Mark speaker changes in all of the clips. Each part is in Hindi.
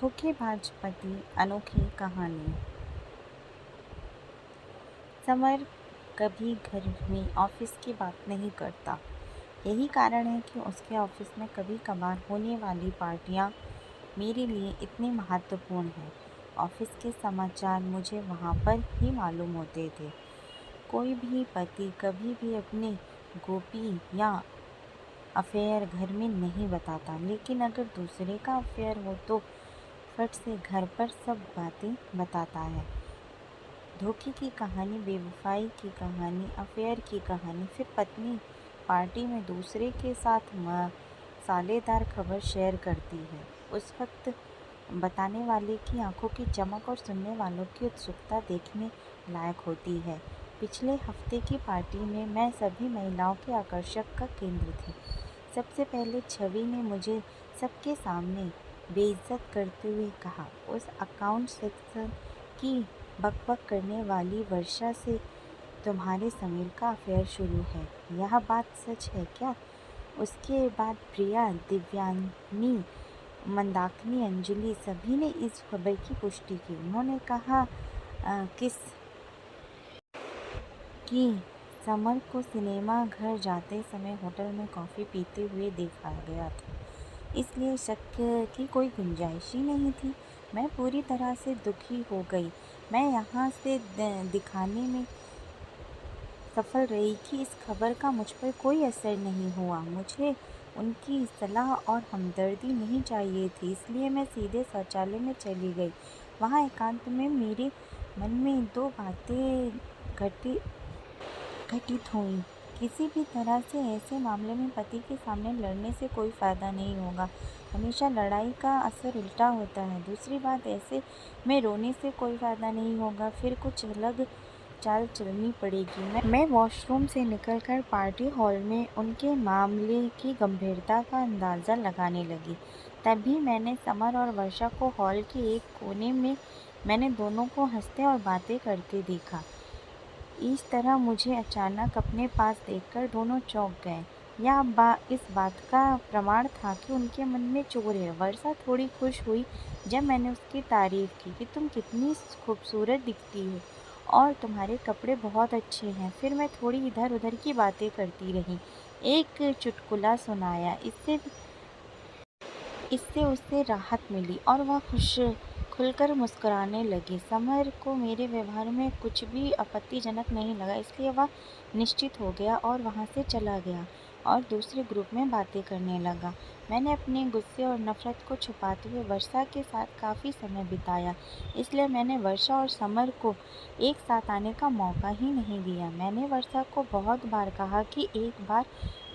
Speaker 1: धोखेबाज पति अनोखी कहानी। समर कभी घर में ऑफिस की बात नहीं करता। यही कारण है कि उसके ऑफिस में कभी कभार होने वाली पार्टियां मेरे लिए इतनी महत्वपूर्ण हैं। ऑफिस के समाचार मुझे वहां पर ही मालूम होते थे। कोई भी पति कभी भी अपने गोपी या अफेयर घर में नहीं बताता, लेकिन अगर दूसरे का अफेयर हो तो फट से घर पर सब बातें बताता है। धोखे की कहानी, बेवफाई की कहानी, अफेयर की कहानी, फिर पत्नी पार्टी में दूसरे के साथ मसालेदार खबर शेयर करती है। उस वक्त बताने वाले की आंखों की चमक और सुनने वालों की उत्सुकता देखने लायक होती है। पिछले हफ्ते की पार्टी में मैं सभी महिलाओं के आकर्षण का केंद्र थी। सबसे पहले छवि ने मुझे सबके सामने बेइज्जत करते हुए कहा, उस अकाउंट सेक्शन की बकबक करने वाली वर्षा से तुम्हारे समीर का अफेयर शुरू है। यह बात सच है क्या? उसके बाद प्रिया, दिव्यानी, मंदाकिनी, अंजलि सभी ने इस खबर की पुष्टि की। उन्होंने कहा कि समर को सिनेमा घर जाते समय होटल में कॉफ़ी पीते हुए देखा गया था, इसलिए शक की कोई गुंजाइश ही नहीं थी। मैं पूरी तरह से दुखी हो गई। मैं यहाँ से दिखाने में सफल रही कि इस खबर का मुझ पर कोई असर नहीं हुआ। मुझे उनकी सलाह और हमदर्दी नहीं चाहिए थी, इसलिए मैं सीधे शौचालय में चली गई। वहाँ एकांत में मेरे मन में दो बातें घटित हुई। किसी भी तरह से ऐसे मामले में पति के सामने लड़ने से कोई फ़ायदा नहीं होगा। हमेशा लड़ाई का असर उल्टा होता है। दूसरी बात, ऐसे में रोने से कोई फ़ायदा नहीं होगा, फिर कुछ अलग चाल चलनी पड़ेगी। मैं वॉशरूम से निकलकर पार्टी हॉल में उनके मामले की गंभीरता का अंदाज़ा लगाने लगी। तभी मैंने समर और वर्षा को हॉल के एक कोने में मैंने दोनों को हंसते और बातें करते देखा। इस तरह मुझे अचानक अपने पास देखकर दोनों चौंक गए। इस बात का प्रमाण था कि उनके मन में चोर है। वर्षा थोड़ी खुश हुई जब मैंने उसकी तारीफ की कि तुम कितनी खूबसूरत दिखती हो और तुम्हारे कपड़े बहुत अच्छे हैं। फिर मैं थोड़ी इधर उधर की बातें करती रही, एक चुटकुला सुनाया। इससे उसे राहत मिली और वह खुलकर मुस्कुराने लगी। समर को मेरे व्यवहार में कुछ भी आपत्तिजनक नहीं लगा, इसलिए वह निश्चित हो गया और वहाँ से चला गया और दूसरे ग्रुप में बातें करने लगा। मैंने अपने गुस्से और नफरत को छुपाते हुए वर्षा के साथ काफ़ी समय बिताया, इसलिए मैंने वर्षा और समर को एक साथ आने का मौका ही नहीं दिया। मैंने वर्षा को बहुत बार कहा कि एक बार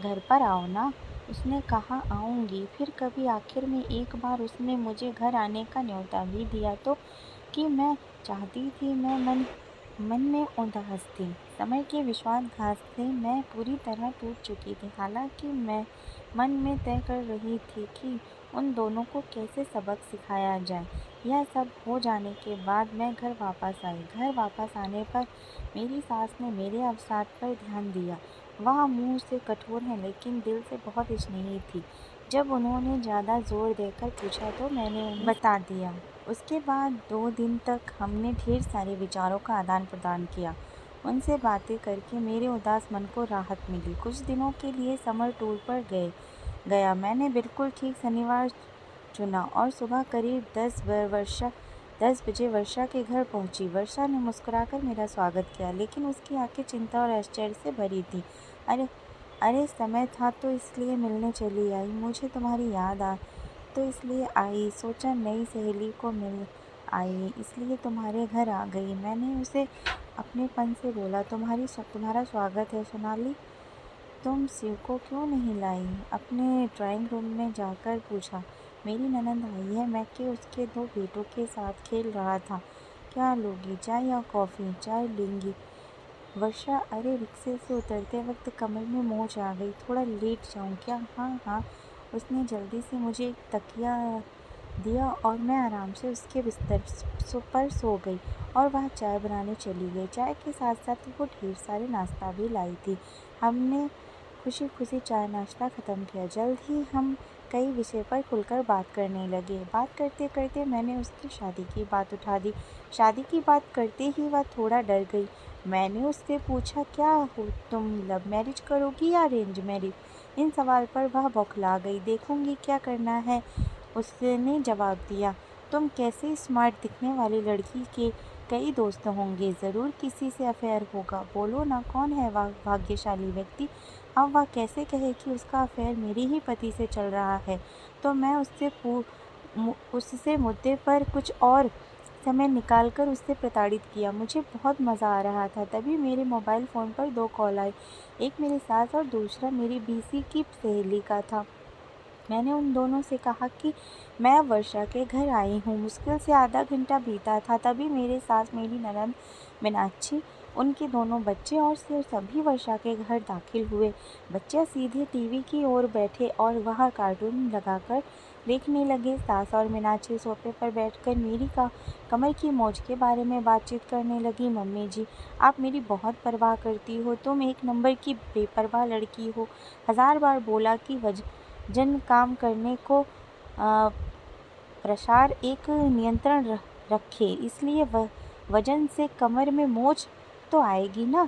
Speaker 1: घर पर आओ ना। उसने कहा आऊँगी। फिर कभी आखिर में एक बार उसने मुझे घर आने का न्योता भी दिया तो कि मैं चाहती थी। मैं मन में उदास थी। समय के विश्वासघात से मैं पूरी तरह टूट चुकी थी। हालांकि मैं मन में तय कर रही थी कि उन दोनों को कैसे सबक सिखाया जाए। यह सब हो जाने के बाद मैं घर वापस आई। घर वापस आने पर मेरी सास ने मेरे अवसाद पर ध्यान दिया। वह मुंह से कठोर है लेकिन दिल से बहुत स्नेही थी। जब उन्होंने ज़्यादा जोर देकर पूछा तो मैंने उन्हें बता दिया। उसके बाद 2 दिन तक हमने ढेर सारे विचारों का आदान प्रदान किया। उनसे बातें करके मेरे उदास मन को राहत मिली। कुछ दिनों के लिए समर टूर पर गया। मैंने बिल्कुल ठीक शनिवार चुना और सुबह करीब 10 बजे वर्षा के घर पहुंची। वर्षा ने मुस्कुराकर मेरा स्वागत किया, लेकिन उसकी आंखें चिंता और आश्चर्य से भरी थीं। अरे अरे, समय था तो इसलिए मिलने चली आई। मुझे तुम्हारी याद आ तो इसलिए आई। सोचा नई सहेली को मिल आई, इसलिए तुम्हारे घर आ गई। मैंने उसे अपनेपन से बोला, तुम्हारा स्वागत है सोनाली। तुम शिव को क्यों नहीं लाई? अपने ड्राइंग रूम में जाकर पूछा। मेरी ननद आई है। मैके उसके 2 बेटों के साथ खेल रहा था। क्या लोगी, चाय या कॉफ़ी? चाय लेंगी। वर्षा, अरे रिक्शे से उतरते वक्त कमर में मोच आ गई, थोड़ा लेट जाऊं क्या? हाँ हाँ। उसने जल्दी से मुझे एक तकिया दिया और मैं आराम से उसके बिस्तर पर सो गई और वह चाय बनाने चली गई। चाय के साथ साथ वो ढेर सारे नाश्ता भी लाई थी। हमने खुशी खुशी चाय नाश्ता ख़त्म किया। जल्द ही हम कई विषय पर खुलकर बात करने लगे। बात करते करते मैंने उसकी शादी की बात उठा दी। शादी की बात करते ही वह थोड़ा डर गई। मैंने उससे पूछा, क्या हो तुम लव मैरिज करोगी या अरेंज मैरिज? इन सवाल पर वह बौखला गई। देखूंगी क्या करना है, उसने जवाब दिया। तुम कैसे स्मार्ट दिखने वाली लड़की के कई दोस्त होंगे, ज़रूर किसी से अफेयर होगा। बोलो ना, कौन है वह भाग्यशाली व्यक्ति? अब वह कैसे कहे कि उसका अफेयर मेरे ही पति से चल रहा है? तो मैं उससे मुद्दे पर कुछ और समय निकालकर उससे प्रताड़ित किया। मुझे बहुत मज़ा आ रहा था। तभी मेरे मोबाइल फ़ोन पर 2 कॉल आए। एक मेरी सास और दूसरा मेरी बीसी की सहेली का था। मैंने उन दोनों से कहा कि मैं वर्षा के घर आई हूँ। मुश्किल से आधा घंटा बीता था, तभी मेरे सास, मेरी ननद मीनाक्षी, उनके दोनों बच्चे और सभी वर्षा के घर दाखिल हुए। बच्चे सीधे टीवी की ओर बैठे और वह कार्टून लगाकर देखने लगे। सास और मीनाक्षी सोफे पर बैठकर मेरी कमर की मोच के बारे में बातचीत करने लगी। मम्मी जी, आप मेरी बहुत परवाह करती हो, तुम एक नंबर की बेपरवाह लड़की हो। 1000 बार बोला कि जन काम करने को प्रसार एक नियंत्रण रखे, इसलिए वजन से कमर में मोच तो आएगी ना,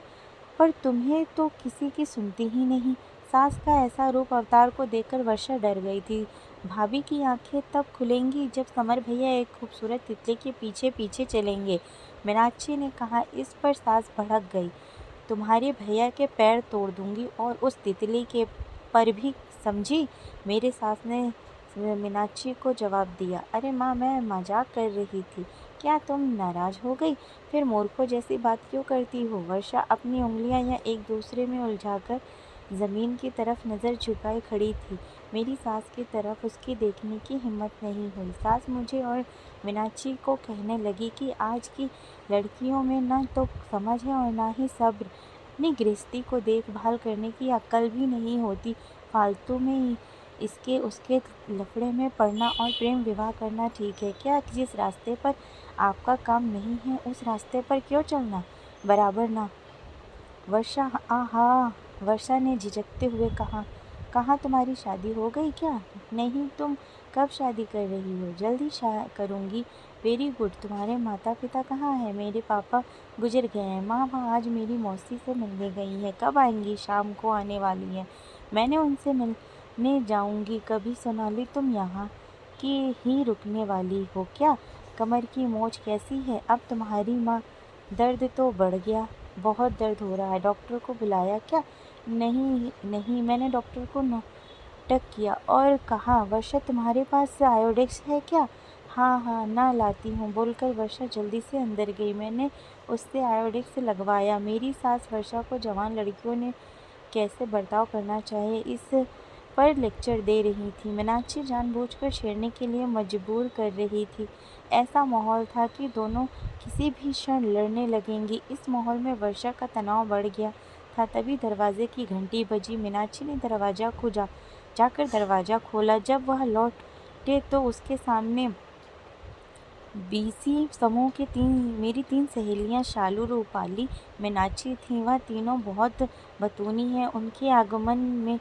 Speaker 1: पर तुम्हें तो किसी की सुनती ही नहीं। सास का ऐसा रूप अवतार को देखकर वर्षा डर गई थी। भाभी की आंखें तब खुलेंगी जब समर भैया एक खूबसूरत तितली के पीछे पीछे चलेंगे, मीनाक्षी ने कहा। इस पर सास भड़क गई। तुम्हारे भैया के पैर तोड़ दूंगी और उस तितली के पर भी, समझी? मेरे सास ने मीनाक्षी को जवाब दिया। अरे माँ, मैं मजाक कर रही थी, क्या तुम नाराज हो गई? फिर मूर्खों जैसी बात क्यों करती हो? वर्षा अपनी उंगलियां या एक दूसरे में उलझाकर जमीन की तरफ नज़र झुकाए खड़ी थी। मेरी सास की तरफ उसकी देखने की हिम्मत नहीं हुई। सास मुझे और मीनाक्षी को कहने लगी कि आज की लड़कियों में न तो समझ है और ना ही सब्र। अपनी गृहस्थी को देखभाल करने की अक्ल भी नहीं होती। फालतू में इसके उसके लफड़े में पड़ना और प्रेम विवाह करना ठीक है क्या? जिस रास्ते पर आपका काम नहीं है उस रास्ते पर क्यों चलना? बराबर ना। वर्षा, आहा, वर्षा ने झिझकते हुए कहा। कहाँ तुम्हारी शादी हो गई क्या? नहीं, तुम कब शादी कर रही हो? जल्दी करूँगी। Very good. तुम्हारे माता पिता कहाँ हैं? मेरे पापा गुजर गए हैं। माँ वहाँ आज मेरी मौसी से मिलने गई है। कब आएंगी? शाम को आने वाली है। मैंने उनसे मिलने जाऊँगी कभी। सोनाली, तुम यहाँ की ही रुकने वाली हो क्या? कमर की मोच कैसी है अब तुम्हारी माँ? दर्द तो बढ़ गया, बहुत दर्द हो रहा है। डॉक्टर को बुलाया क्या? नहीं नहीं, मैंने डॉक्टर को टक किया और कहा, वर्षा तुम्हारे पास आयोडेक्स है क्या? हाँ हाँ, ना लाती हूँ, बोलकर वर्षा जल्दी से अंदर गई। मैंने उससे आयोडेक्स लगवाया। मेरी सास वर्षा को जवान लड़कियों ने कैसे बर्ताव करना चाहिए इस पर लेक्चर दे रही थी। मीनाक्षी जानबूझकर छेड़ने के लिए मजबूर कर रही थी। ऐसा माहौल था कि दोनों किसी भी क्षण लड़ने लगेंगी। इस माहौल में वर्षा का तनाव बढ़ गया था। तभी दरवाजे की घंटी बजी। मीनाक्षी ने जाकर दरवाज़ा खोला। जब वह लौटे तो उसके सामने बीसी समूह की मेरी 3 सहेलियां शालू, रूपाली, मीनाक्षी थीं। वह तीनों बहुत बतूनी हैं। उनके आगमन में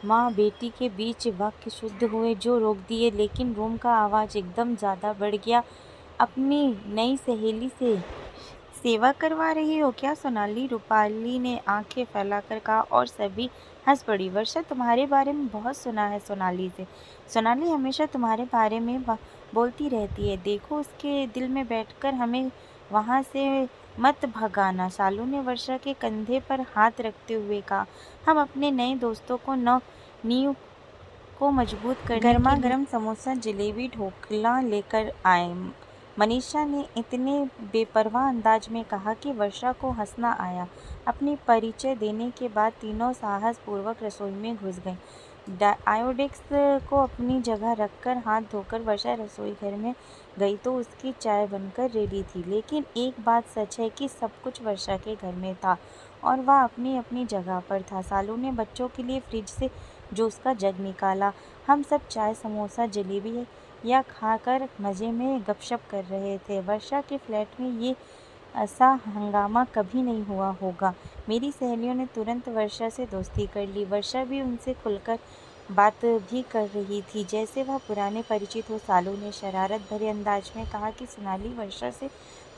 Speaker 1: माँ बेटी के बीच वाक्य शुद्ध हुए जो रोक दिए, लेकिन रूम का आवाज़ एकदम ज़्यादा बढ़ गया। अपनी नई सहेली से सेवा करवा रही हो क्या सोनाली? रूपाली ने आंखें फैलाकर कहा और सभी हंस पड़ी। वर्षा तुम्हारे बारे में बहुत सुना है सोनाली से। सोनाली हमेशा तुम्हारे बारे में बोलती रहती है। देखो, उसके दिल में बैठकर हमें वहाँ से मत भगाना। शालू ने वर्षा के कंधे पर हाथ रखते हुए कहा। हम अपने नए दोस्तों को नींव को मजबूत करने गर्मा गर्म समोसा, जलेबी, ढोकला लेकर आए। मनीषा ने इतने बेपरवाह अंदाज में कहा कि वर्षा को हंसना आया। अपनी परिचय देने के बाद तीनों साहसपूर्वक रसोई में घुस गईं। आयोडेक्स को अपनी जगह रखकर हाथ धोकर वर्षा रसोई घर में गई तो उसकी चाय बनकर रेडी थी। लेकिन एक बात सच है कि सब कुछ वर्षा के घर में था और वह अपनी अपनी जगह पर था। सालू ने बच्चों के लिए फ्रिज से जूस का जग निकाला। हम सब चाय, समोसा, जलेबी या खाकर मज़े में गपशप कर रहे थे। वर्षा के फ्लैट में ये ऐसा हंगामा कभी नहीं हुआ होगा। मेरी सहेलियों ने तुरंत वर्षा से दोस्ती कर ली। वर्षा भी उनसे खुलकर बात भी कर रही थी जैसे वह पुराने परिचित हो। सालू ने शरारत भरे अंदाज में कहा कि सोनाली, वर्षा से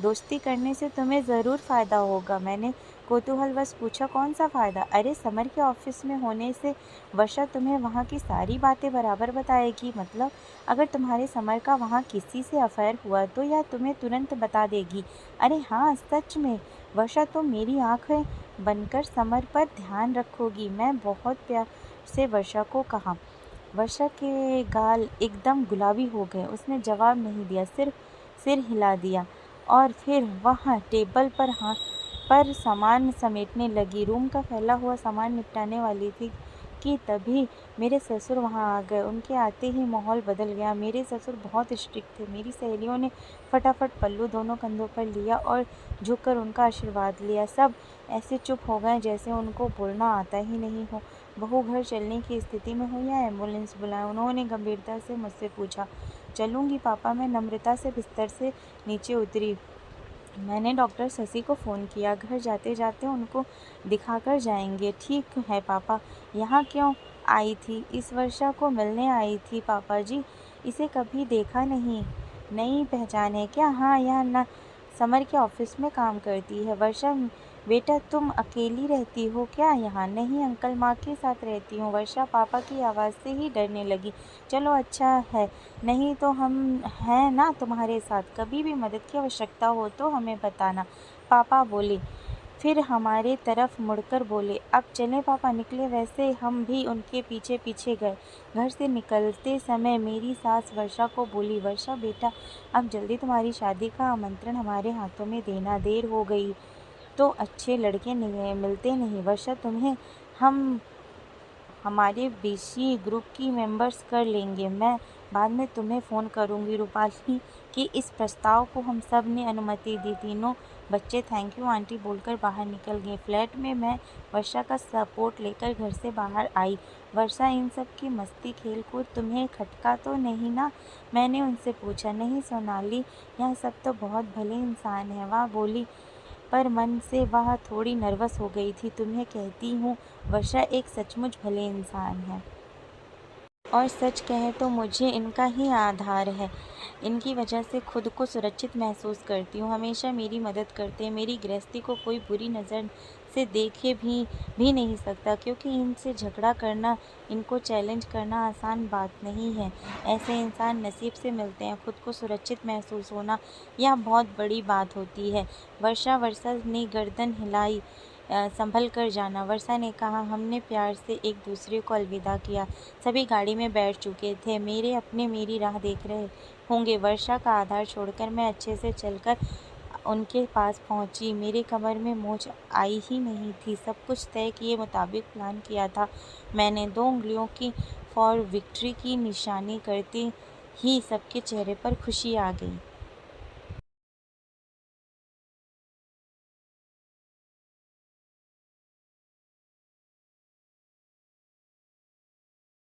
Speaker 1: दोस्ती करने से तुम्हें ज़रूर फ़ायदा होगा। मैंने कौतूहलवश पूछा, कौन सा फ़ायदा? अरे, समर के ऑफिस में होने से वर्षा तुम्हें वहाँ की सारी बातें बराबर बताएगी। मतलब अगर तुम्हारे समर का वहाँ किसी से अफेयर हुआ तो यह तुम्हें तुरंत बता देगी। अरे हाँ, सच में वर्षा, तुम मेरी आँखें बनकर समर पर ध्यान रखोगी। मैं बहुत प्यार से वर्षा को कहा। वर्षा के गाल एकदम गुलाबी हो गए। उसने जवाब नहीं दिया, सिर्फ सिर हिला दिया और फिर वह टेबल पर सामान समेटने लगी। रूम का फैला हुआ सामान निपटाने वाली थी कि तभी मेरे ससुर वहाँ आ गए। उनके आते ही माहौल बदल गया। मेरे ससुर बहुत स्ट्रिक्ट थे। मेरी सहेलियों ने फटाफट पल्लू दोनों कंधों पर लिया और झुककर उनका आशीर्वाद लिया। सब ऐसे चुप हो गए जैसे उनको बोलना आता ही नहीं हो। बहू घर चलने की स्थिति में हो या एम्बुलेंस बुलाएं? उन्होंने गंभीरता से मुझसे पूछा। चलूँगी पापा, मैं नम्रता से बिस्तर से नीचे उतरी। मैंने डॉक्टर शशि को फ़ोन किया। घर जाते जाते उनको दिखाकर जाएंगे। ठीक है पापा। यहाँ क्यों आई थी? इस वर्षा को मिलने आई थी पापा जी। इसे कभी देखा नहीं। नई पहचान है क्या? हाँ, यह न समर के ऑफिस में काम करती है। वर्षा बेटा, तुम अकेली रहती हो क्या यहाँ? नहीं अंकल, माँ के साथ रहती हूँ। वर्षा पापा की आवाज़ से ही डरने लगी। चलो अच्छा है, नहीं तो हम हैं ना तुम्हारे साथ। कभी भी मदद की आवश्यकता हो तो हमें बताना, पापा बोले। फिर हमारे तरफ मुड़कर बोले, अब चलें पापा? निकले। वैसे हम भी उनके पीछे पीछे गए। घर से निकलते समय मेरी सास वर्षा को बोली, वर्षा बेटा, अब जल्दी तुम्हारी शादी का आमंत्रण हमारे हाथों में देना। देर हो गई तो अच्छे लड़के नहीं मिलते नहीं। वर्षा, तुम्हें हम हमारे बीसी ग्रुप की मेंबर्स कर लेंगे। मैं बाद में तुम्हें फ़ोन करूँगी। रूपाली के इस प्रस्ताव को हम सब ने अनुमति दी। तीनों बच्चे थैंक यू आंटी बोलकर बाहर निकल गए। फ्लैट में मैं वर्षा का सपोर्ट लेकर घर से बाहर आई। वर्षा, इन सब की मस्ती खेल-कूद तुम्हें खटका तो नहीं ना? मैंने उनसे पूछा। नहीं सोनाली, यह सब तो बहुत भले इंसान हैं, वह बोली, पर मन से वह थोड़ी नर्वस हो गई थी। तुम्हें कहती हूँ, वर्षा एक सचमुच भले इंसान है। और सच कहें तो मुझे इनका ही आधार है। इनकी वजह से खुद को सुरक्षित महसूस करती हूँ। हमेशा मेरी मदद करते हैं। मेरी गृहस्थी को कोई बुरी नज़र से देखे भी नहीं सकता, क्योंकि इनसे झगड़ा करना, इनको चैलेंज करना आसान बात नहीं है। ऐसे इंसान नसीब से मिलते हैं। खुद को सुरक्षित महसूस होना, यह बहुत बड़ी बात होती है। वर्षा ने गर्दन हिलाई। संभल कर जाना, वर्षा ने कहा। हमने प्यार से एक दूसरे को अलविदा किया। सभी गाड़ी में बैठ चुके थे। मेरे अपने मेरी राह देख रहे होंगे। वर्षा का आधार छोड़कर मैं अच्छे से चलकर उनके पास पहुंची। मेरे कमर में मोच आई ही नहीं थी। सब कुछ तय किए मुताबिक प्लान किया था मैंने। 2 उंगलियों की फॉर विक्ट्री की निशानी करते ही सबके चेहरे पर खुशी आ गई।